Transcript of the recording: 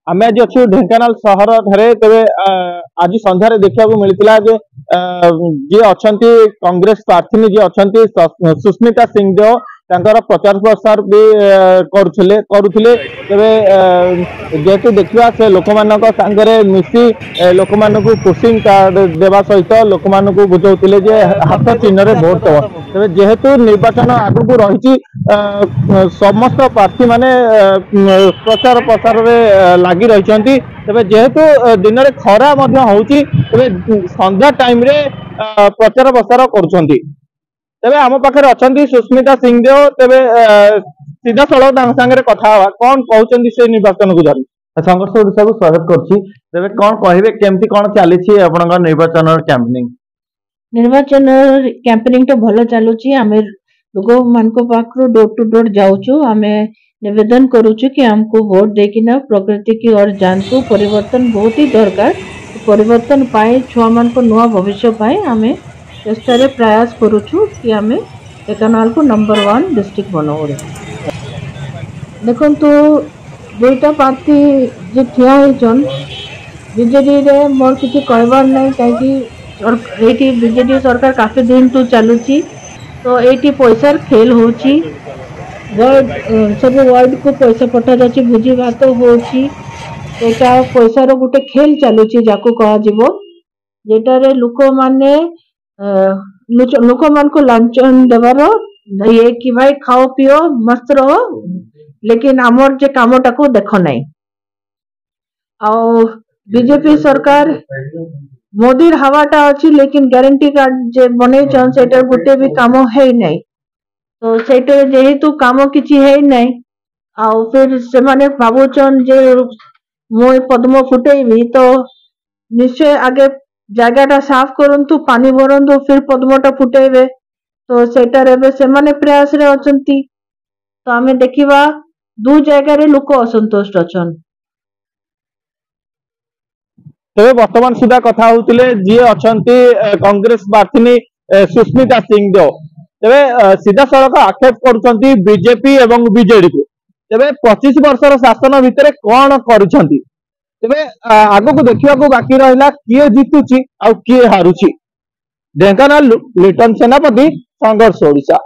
आम आज अच्छु ढेंकानाल सहर ठारे तेरे आज संध्यारे देखा मिलता जे जी अच्छा कांग्रेस प्रार्थी जी अच्छा सुस्मिता सिंहदेव तांकर प्रचार प्रसार भी करुले तेरे जेहेतु देखा से लोक सांगे मिसी लोक पोस्टिंग कार्ड देवा सहित लोक बुझाऊे जे हाथ चिन्ह रे भोट दब तेरे जेहेतु निर्वाचन आगक रही समस्त प्रार्थी माने प्रचार प्रसार लगी रही तेरे जेहेतु दिन में खरा होती संध्या टाइम रे प्रचार प्रसार करुँच तेरे आम पाखे अच्छा सुस्मिता सिंहदेव तेरे सीधा सड़क सागर कथा कौन कहते से निर्वाचन को जारी संघर्ष ओडिशा को स्वागत करुच्ची तेरे कौन कहे केमती कौन चली निर्वाचन कैंपेनिंग निर्वाचन कैंपेनिंग तो भल चलुची आम लोक मान पाखु डोर टू डोर जाऊँ आम निवेदन करुचु कि हमको वोट देकिना प्रकृति की ओर जानतु परिवर्तन बहुत ही दरकार परिवर्तन पाए छुआ मान को नुआ भविष्य पाए आम चेष्टा प्रयास करुचु कि आम ढेंकानाल को नंबर 1 डिस्ट्रिक्ट बनाऊ देखु दुईटा पार्टी जे ठिया होचन बीजेडी रे मोर किसी कहबार नहीं कहीं बीजेडी सरकार काफी दिन तो चलुची तो ये पैसार खेल होची सब वर्ल्ड को पैसा पठा जाची भोजी भात होची एटा पैसार गोटे खेल चलुची जाको कहा जीवो जेटारे लोक माने लोक मान को लांचन देवार ये कि भाई खाओ पियो मस्त रहो लेकिन आमर जे कामटा को देख नहीं आउ बीजेपी सरकार मोदी हवाटा अच्छी लेकिन गारंटी कार्ड जे बने से गोटे भी काम है नहीं तो सेटा जेहेतु काम किसी है नहीं आउ फिर से माने भावुचन जे मु पद्म फुटेबी तो निश्चय आगे जगहटा साफ करंतु पानी भरंतु फिर पद्मटा फुटेबे तो सेटार एबे से माने प्रयास रे अछंती तो आम देखिबा दु जगह रे लोक असंतोष अछन तेरे वर्तमान सुधा कथा होते जी अच्छा कांग्रेस प्रार्थी सुस्मिता सिंहदेव तेरे सीधा सड़क आक्षेप करुँच बीजेपी एवं बीजेडी को तेरे 25 वर्षर शासन भितर कौन करुँच तेरे आगक देखा बाकी रहा किए जितुची आउ किए हारुची ढेंकानाल लिटन सेनापति संघर्ष ओडिशा।